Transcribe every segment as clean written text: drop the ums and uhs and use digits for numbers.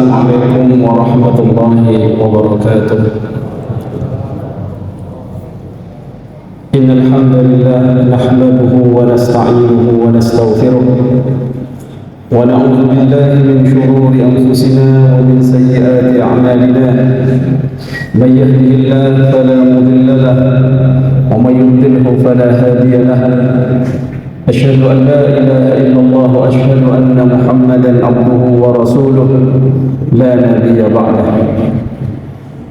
السلام عليكم ورحمة الله وبركاته. إن الحمد لله نحمده ونستعينه ونستغفره ونعوذ بالله من شرور أنفسنا ومن سيئات أعمالنا. من يهده الله فلا مضل له ومن يضلل فلا هادي له. أشهد أن لا إله إلا الله وأشهد أن محمدا عبده ورسوله لا نبي بعده.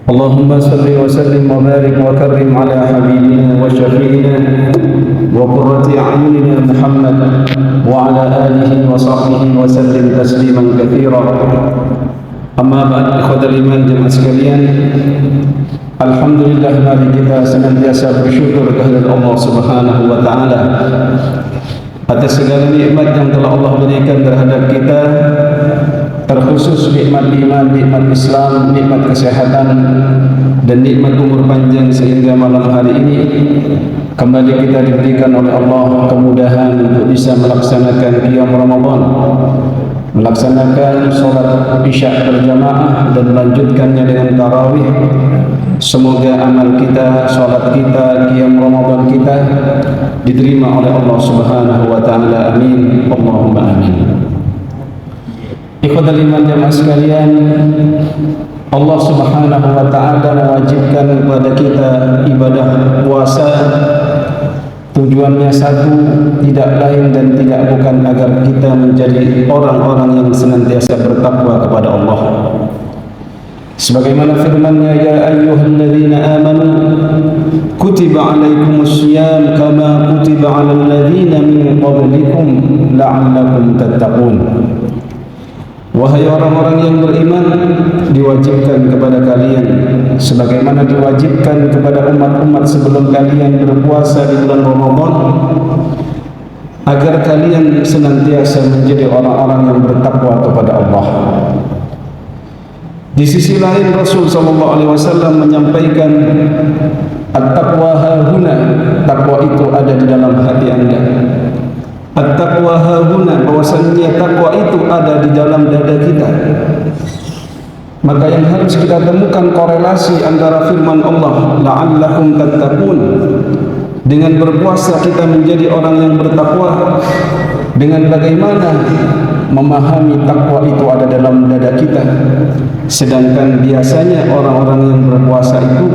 اللهم صل وسلم وبارك وكرم على حبيبنا وشفيعنا وقرة أعيننا محمد وعلى آله وصحبه وسلم تسليما كثيرا. أما بعد ikhwatal iman jemaah sekalian, alhamdulillah, mari kita senantiasa bersyukur kehadirat Allah Subhanahu wa taala atas segala nikmat yang telah Allah berikan terhadap kita, terkhusus nikmat iman, nikmat Islam, nikmat kesehatan dan nikmat umur panjang sehingga malam hari ini kembali kita diberikan oleh Allah kemudahan untuk bisa melaksanakan qiyam Ramadan, melaksanakan sholat isya berjamaah dan melanjutkannya dengan tarawih. Semoga amal kita, sholat kita, qiyam Ramadan kita diterima oleh Allah Subhanahu wa taala. Amin. Allahumma amin. Ikhwatal iman jemaah sekalian, Allah Subhanahu wa taala mewajibkan kepada kita ibadah puasa. Tujuannya satu, tidak lain dan tidak bukan agar kita menjadi orang-orang yang senantiasa bertakwa kepada Allah. Sebagaimana firman-Nya, ya ayyuhalladzina amanu kutiba alaikumusiyam kama kutiba alal ladzina min qablikum la'allakum tattaqun. Wahai orang-orang yang beriman, diwajibkan kepada kalian sebagaimana diwajibkan kepada umat-umat sebelum kalian berpuasa di bulan Ramadan, agar kalian senantiasa menjadi orang-orang yang bertakwa kepada Allah. Di sisi lain, Rasul sallallahu alaihi wasallam menyampaikan, at-taqwa hahuna, takwa itu ada di dalam hati Anda. At-taqwa hahuna, bahwasanya takwa itu ada di dalam dada kita. Maka yang harus kita temukan korelasi antara firman Allah la'allakum tattaqun, dengan berpuasa kita menjadi orang yang bertakwa, dengan bagaimana memahami takwa itu ada dalam dada kita. Sedangkan biasanya orang-orang yang berpuasa itu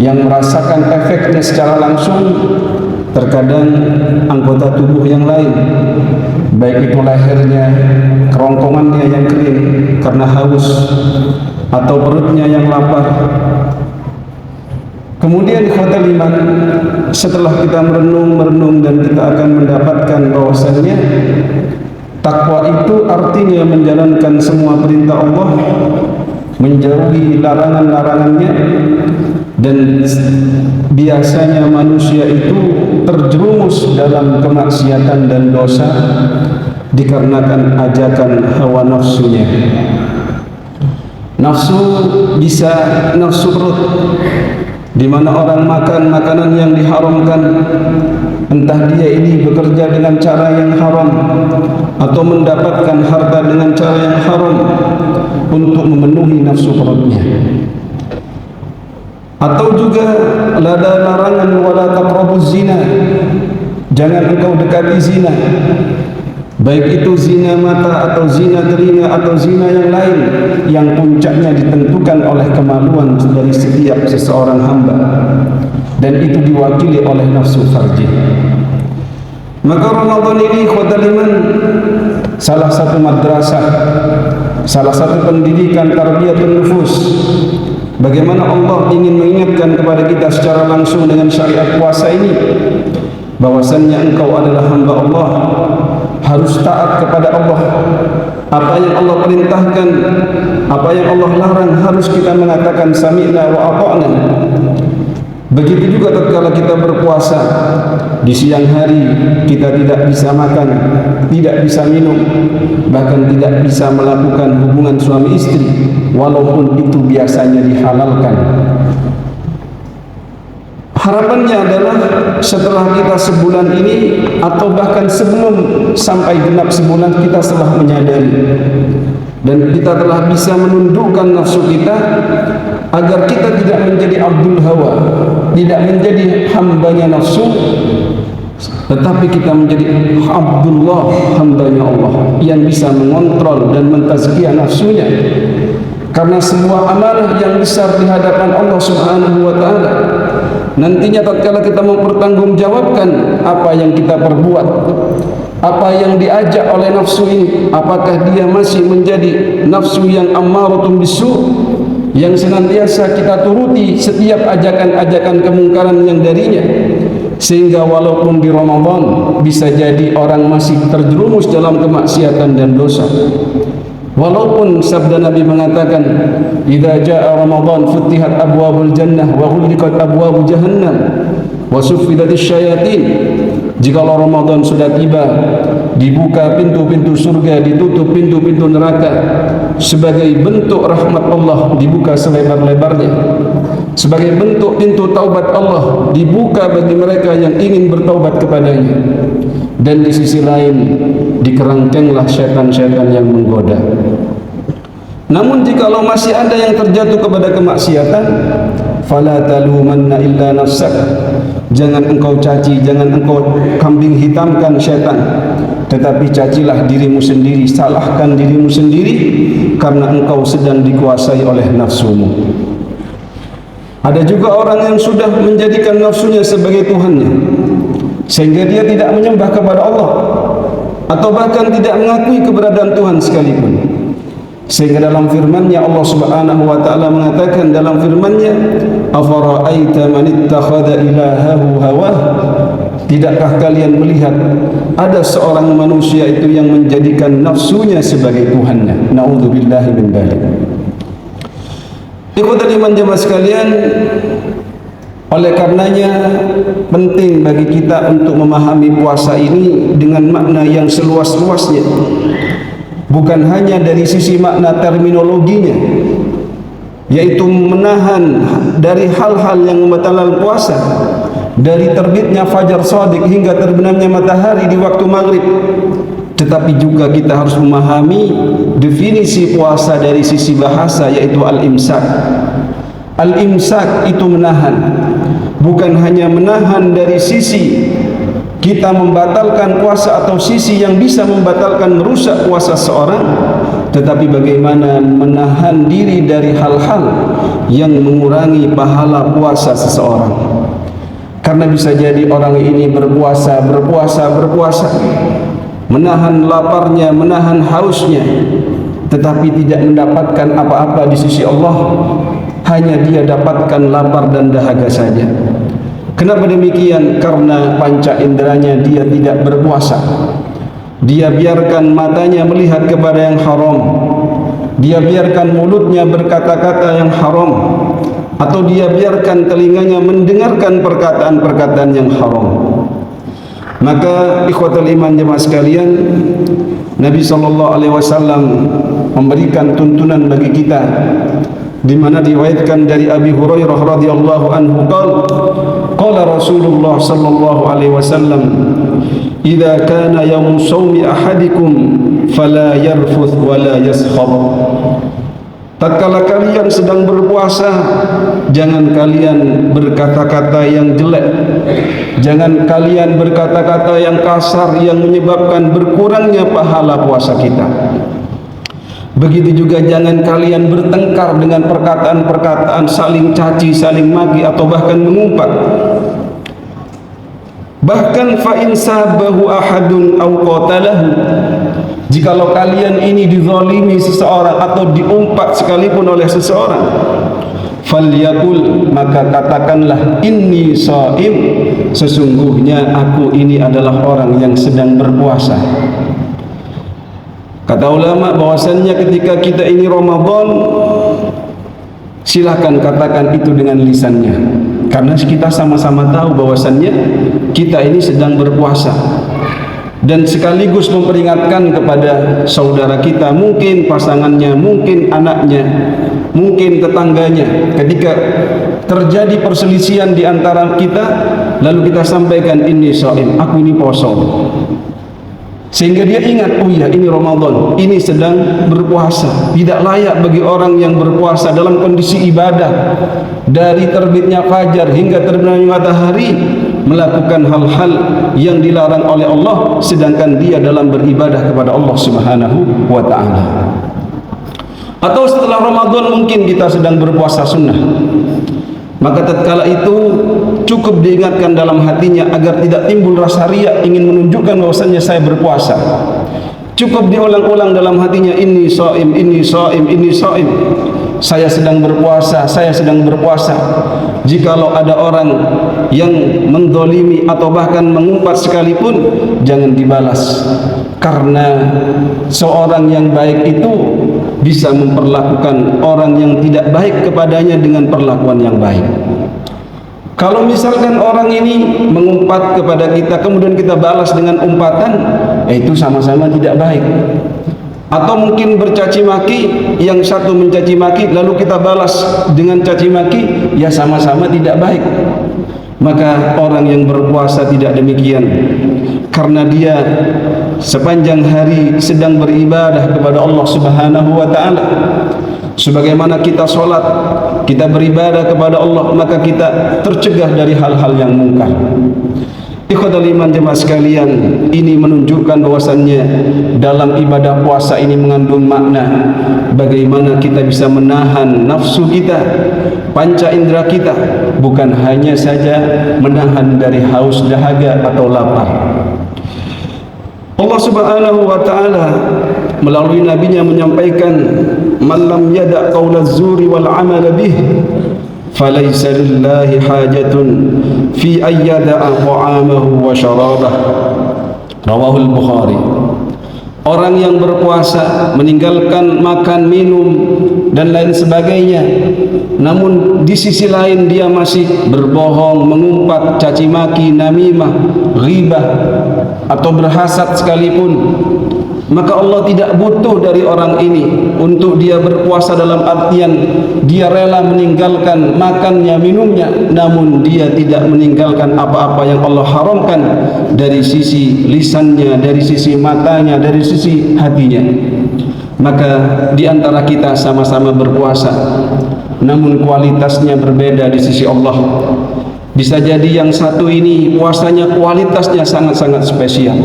yang merasakan efeknya secara langsung terkadang anggota tubuh yang lain, baik itu lehernya, kerongkongannya yang kering karena haus, atau perutnya yang lapar. Kemudian ikhwatal iman, setelah kita merenung dan kita akan mendapatkan bahwasannya takwa itu artinya menjalankan semua perintah Allah, menjauhi larangan-larangannya, dan biasanya manusia itu terjerumus dalam kemaksiatan dan dosa dikarenakan ajakan hawa nafsunya. Nafsu bisa nafsu perut, di mana orang makan makanan yang diharamkan, entah dia ini bekerja dengan cara yang haram atau mendapatkan harta dengan cara yang haram untuk memenuhi nafsu perutnya. Atau juga ada larangan wala taqrabuz zina, jangan engkau dekati zina, baik itu zina mata atau zina telinga atau zina yang lain, yang puncaknya ditentukan oleh kemaluan dari setiap seseorang hamba, dan itu diwakili oleh nafsu farji. Maka Ramadan ini ikhwatal iman, salah satu madrasah, salah satu pendidikan tarbiyatun nufus. Bagaimana Allah ingin mengingatkan kepada kita secara langsung dengan syariat puasa ini, bahwasannya engkau adalah hamba Allah, harus taat kepada Allah. Apa yang Allah perintahkan, apa yang Allah larang, harus kita mengatakan sami'na wa ata'na. Begitu juga tatkala kita berpuasa, di siang hari kita tidak bisa makan, tidak bisa minum, bahkan tidak bisa melakukan hubungan suami istri, walaupun itu biasanya dihalalkan. Harapannya adalah setelah kita sebulan ini, atau bahkan sebelum sampai genap sebulan, kita telah menyadari dan kita telah bisa menundukkan nafsu kita agar kita tidak menjadi abdul hawa, tidak menjadi hambanya nafsu, tetapi kita menjadi Abdullah, hambanya Allah yang bisa mengontrol dan mentazkiyah nafsunya. Karena sebuah amanah yang besar di hadapan Allah Subhanahu wa taala. Nantinya tatkala kita mempertanggungjawabkan apa yang kita perbuat, apa yang diajak oleh nafsu ini, apakah dia masih menjadi nafsu yang ammaratun bisu, yang senantiasa kita turuti setiap ajakan-ajakan kemungkaran yang darinya, sehingga walaupun di Ramadan bisa jadi orang masih terjerumus dalam kemaksiatan dan dosa. Walaupun sabda Nabi mengatakan, "Idza jaa Ramadan futihat abwabul jannah wa ghulqat abwabu jahannam wa suffidatisy syayatin." Jikalau Ramadan sudah tiba, dibuka pintu-pintu surga, ditutup pintu-pintu neraka. Sebagai bentuk rahmat Allah dibuka selebar-lebarnya. Sebagai bentuk pintu taubat Allah dibuka bagi mereka yang ingin bertaubat kepadanya. Dan di sisi lain dikerangkenglah syaitan-syaitan yang menggoda. Namun jikalau masih ada yang terjatuh kepada kemaksiatan, fala talumanna illa nafsak. Jangan engkau caci, jangan engkau kambing hitamkan syaitan, tetapi cacilah dirimu sendiri, salahkan dirimu sendiri, karena engkau sedang dikuasai oleh nafsumu. Ada juga orang yang sudah menjadikan nafsunya sebagai Tuhannya, sehingga dia tidak menyembah kepada Allah, atau bahkan tidak mengakui keberadaan Tuhan sekalipun. Sehingga dalam firman-Nya Allah Subhanahu wa taala mengatakan dalam firman-Nya, "Afara'aita man ittakhadha ilahahu hawah?" Tidakkah kalian melihat ada seorang manusia itu yang menjadikan nafsunya sebagai Tuhannya? Na'udzubillahi min dzalik. Ikhwatul iman jemaah sekalian, oleh karenanya penting bagi kita untuk memahami puasa ini dengan makna yang seluas-luasnya. Bukan hanya dari sisi makna terminologinya, yaitu menahan dari hal-hal yang membatalkan puasa, dari terbitnya fajar shadiq hingga terbenamnya matahari di waktu maghrib. Tetapi juga kita harus memahami definisi puasa dari sisi bahasa, yaitu al-imsak. Al-imsak itu menahan, bukan hanya menahan dari sisi kita membatalkan puasa atau sisi yang bisa membatalkan merusak puasa seorang, tetapi bagaimana menahan diri dari hal-hal yang mengurangi pahala puasa seseorang. Karena bisa jadi orang ini berpuasa, menahan laparnya, menahan hausnya, tetapi tidak mendapatkan apa-apa di sisi Allah. Hanya dia dapatkan lapar dan dahaga saja. Kenapa demikian? Karena panca inderanya dia tidak berpuasa. Dia biarkan matanya melihat kepada yang haram, dia biarkan mulutnya berkata-kata yang haram, atau dia biarkan telinganya mendengarkan perkataan-perkataan yang haram. Maka ikhwatul iman jemaah sekalian, Nabi SAW memberikan tuntunan bagi kita, di mana diriwayatkan dari Abi Hurairah radhiyallahu anhu qala Rasulullah sallallahu alaihi wasallam, "Idza kana yaum shaumi ahadikum fala yarfuth wala yaskhab." Tatkala kalian sedang berpuasa, jangan kalian berkata-kata yang jelek, jangan kalian berkata-kata yang kasar yang menyebabkan berkurangnya pahala puasa kita. Begitu juga jangan kalian bertengkar dengan perkataan-perkataan saling caci, saling maki, atau bahkan mengumpat. Bahkan fa in sabahu ahadun aw qatalahu, jikalau kalian ini dizalimi seseorang atau diumpat sekalipun oleh seseorang, falyaqul, maka katakanlah, inni shaim, sesungguhnya aku ini adalah orang yang sedang berpuasa. Kata ulama bahwasannya ketika kita ini Ramadan, silahkan katakan itu dengan lisannya, karena kita sama-sama tahu bahwasannya kita ini sedang berpuasa. Dan sekaligus memperingatkan kepada saudara kita, mungkin pasangannya, mungkin anaknya, mungkin tetangganya, ketika terjadi perselisihan di antara kita, lalu kita sampaikan, ini shaim, aku ini poso. sehingga dia ingat, oh ya, ini Ramadan, ini sedang berpuasa. Tidak layak bagi orang yang berpuasa dalam kondisi ibadah dari terbitnya fajar hingga terbitnya matahari melakukan hal-hal yang dilarang oleh Allah, sedangkan dia dalam beribadah kepada Allah Subhanahu wa ta'ala. Atau setelah Ramadan mungkin kita sedang berpuasa sunnah, maka tatkala itu cukup diingatkan dalam hatinya agar tidak timbul rasa riya ingin menunjukkan bahwasannya saya berpuasa. Cukup diulang-ulang dalam hatinya, ini shaim, ini shaim, ini shaim. Saya sedang berpuasa, saya sedang berpuasa. Jikalau ada orang yang mendolimi atau bahkan mengumpat sekalipun, jangan dibalas. Karena seorang yang baik itu bisa memperlakukan orang yang tidak baik kepadanya dengan perlakuan yang baik. Kalau misalkan orang ini mengumpat kepada kita, kemudian kita balas dengan umpatan, itu sama-sama tidak baik. Atau mungkin bercaci maki, yang satu mencaci maki lalu kita balas dengan caci maki, ya sama-sama tidak baik. Maka orang yang berpuasa tidak demikian, karena dia sepanjang hari sedang beribadah kepada Allah Subhanahu wa ta'ala. Sebagaimana kita sholat, kita beribadah kepada Allah, maka kita tercegah dari hal-hal yang mungkar. Ikhwatul iman jemaah sekalian, ini menunjukkan bahwasannya dalam ibadah puasa ini mengandung makna bagaimana kita bisa menahan nafsu kita, panca indera kita, bukan hanya saja menahan dari haus dahaga atau lapar. Allah Subhanahu wa ta'ala melalui nabinya menyampaikan, man lam yada' qawla zuri wal amal bih falaysa lillahi hajatun fi ayyada'a ta'amahu wa syarabah. Rawahul Bukhari. Orang yang berpuasa meninggalkan makan, minum dan lain sebagainya, namun di sisi lain dia masih berbohong, mengumpat, caci maki, namimah, ghibah atau berhasad sekalipun, maka Allah tidak butuh dari orang ini untuk dia berpuasa dalam artian dia rela meninggalkan makannya, minumnya, namun dia tidak meninggalkan apa-apa yang Allah haramkan dari sisi lisannya, dari sisi matanya, dari sisi hatinya. Maka di antara kita sama-sama berpuasa, namun kualitasnya berbeda di sisi Allah. Bisa jadi yang satu ini puasanya kualitasnya sangat-sangat spesial.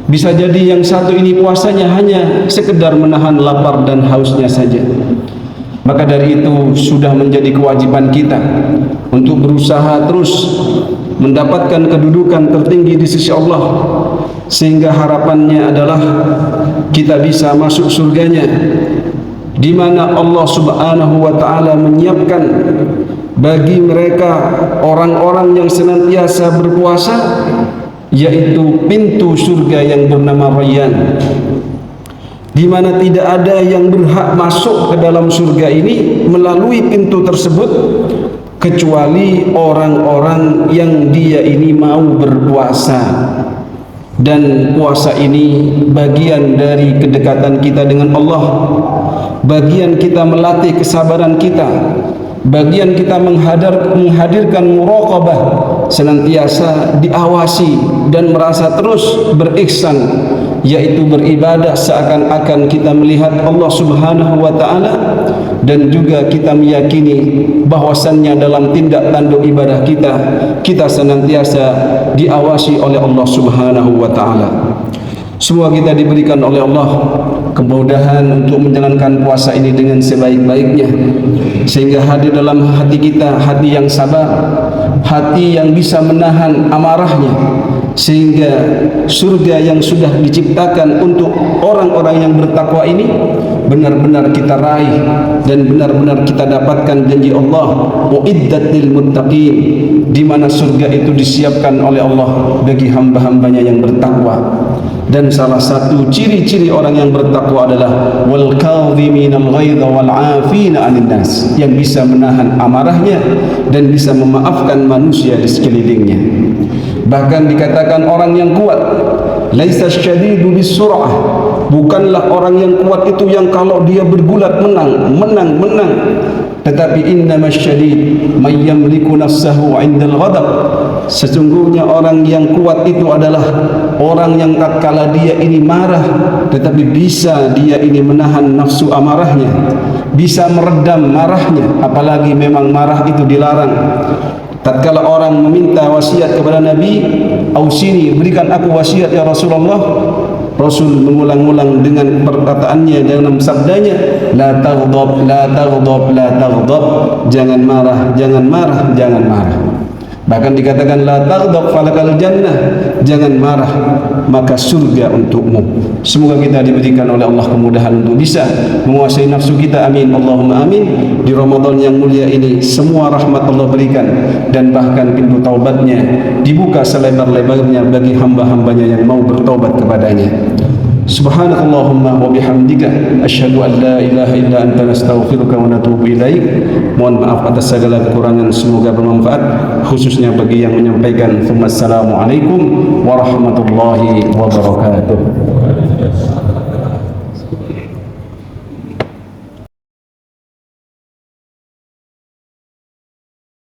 Bisa jadi yang satu ini puasanya hanya sekedar menahan lapar dan hausnya saja. Maka dari itu sudah menjadi kewajiban kita untuk berusaha terus mendapatkan kedudukan tertinggi di sisi Allah, sehingga harapannya adalah kita bisa masuk surganya, di mana Allah Subhanahu wa ta'ala menyiapkan bagi mereka orang-orang yang senantiasa berpuasa, yaitu pintu surga yang bernama Rayyan, di mana tidak ada yang berhak masuk ke dalam surga ini melalui pintu tersebut kecuali orang-orang yang dia ini mau berpuasa. Dan puasa ini bagian dari kedekatan kita dengan Allah, bagian kita melatih kesabaran kita, bagian kita menghadirkan muraqabah, senantiasa diawasi dan merasa terus berihsan, yaitu beribadah seakan-akan kita melihat Allah Subhanahu wa ta'ala, dan juga kita meyakini bahwasannya dalam tindak tanduk ibadah kita, kita senantiasa diawasi oleh Allah Subhanahu wa ta'ala. Semua kita diberikan oleh Allah kemudahan untuk menjalankan puasa ini dengan sebaik-baiknya, sehingga hadir dalam hati kita hati yang sabar, hati yang bisa menahan amarahnya, sehingga surga yang sudah diciptakan untuk orang-orang yang bertakwa ini benar-benar kita raih dan benar-benar kita dapatkan janji Allah, uiddat lil muttaqin, di mana surga itu disiapkan oleh Allah bagi hamba-hambanya yang bertakwa. Dan salah satu ciri-ciri orang yang bertakwa adalah wal kadhiminal ghaidha wal 'afina 'anil nas, yang bisa menahan amarahnya dan bisa memaafkan manusia di sekelilingnya. Bahkan dikatakan orang yang kuat laisa syadidu bisur'ah, bukanlah orang yang kuat itu yang kalau dia bergulat menang, tetapi innamasyadid may yamliku nafsahu 'indal ghadab. Sesungguhnya orang yang kuat itu adalah orang yang tatkala dia ini marah tetapi bisa dia ini menahan nafsu amarahnya, bisa meredam marahnya, apalagi memang marah itu dilarang. Tatkala orang meminta wasiat kepada Nabi, "Ausini, berikan aku wasiat ya Rasulullah." Rasul mengulang-ulang dengan perkataannya dalam sabdanya, "La taghdab, la taghdab, la taghdab." Jangan marah, jangan marah, jangan marah. Bahkan dikatakan la taghdab falakal jannah, jangan marah maka surga untukmu. Semoga kita diberikan oleh Allah kemudahan untuk bisa menguasai nafsu kita, amin Allahumma amin. Di Ramadan yang mulia ini semua rahmat Allah berikan dan bahkan pintu taubatnya dibuka selebar-lebarnya bagi hamba-hambanya yang mau bertaubat kepadanya. Subhanakallahumma wa bihamdika asyhadu an la ilaha illa anta nastaghfiruka wa natubu ilaik. Mohon maaf atas segala kekurangan, semoga bermanfaat khususnya bagi yang menyampaikan. Assalamualaikum warahmatullahi wabarakatuh.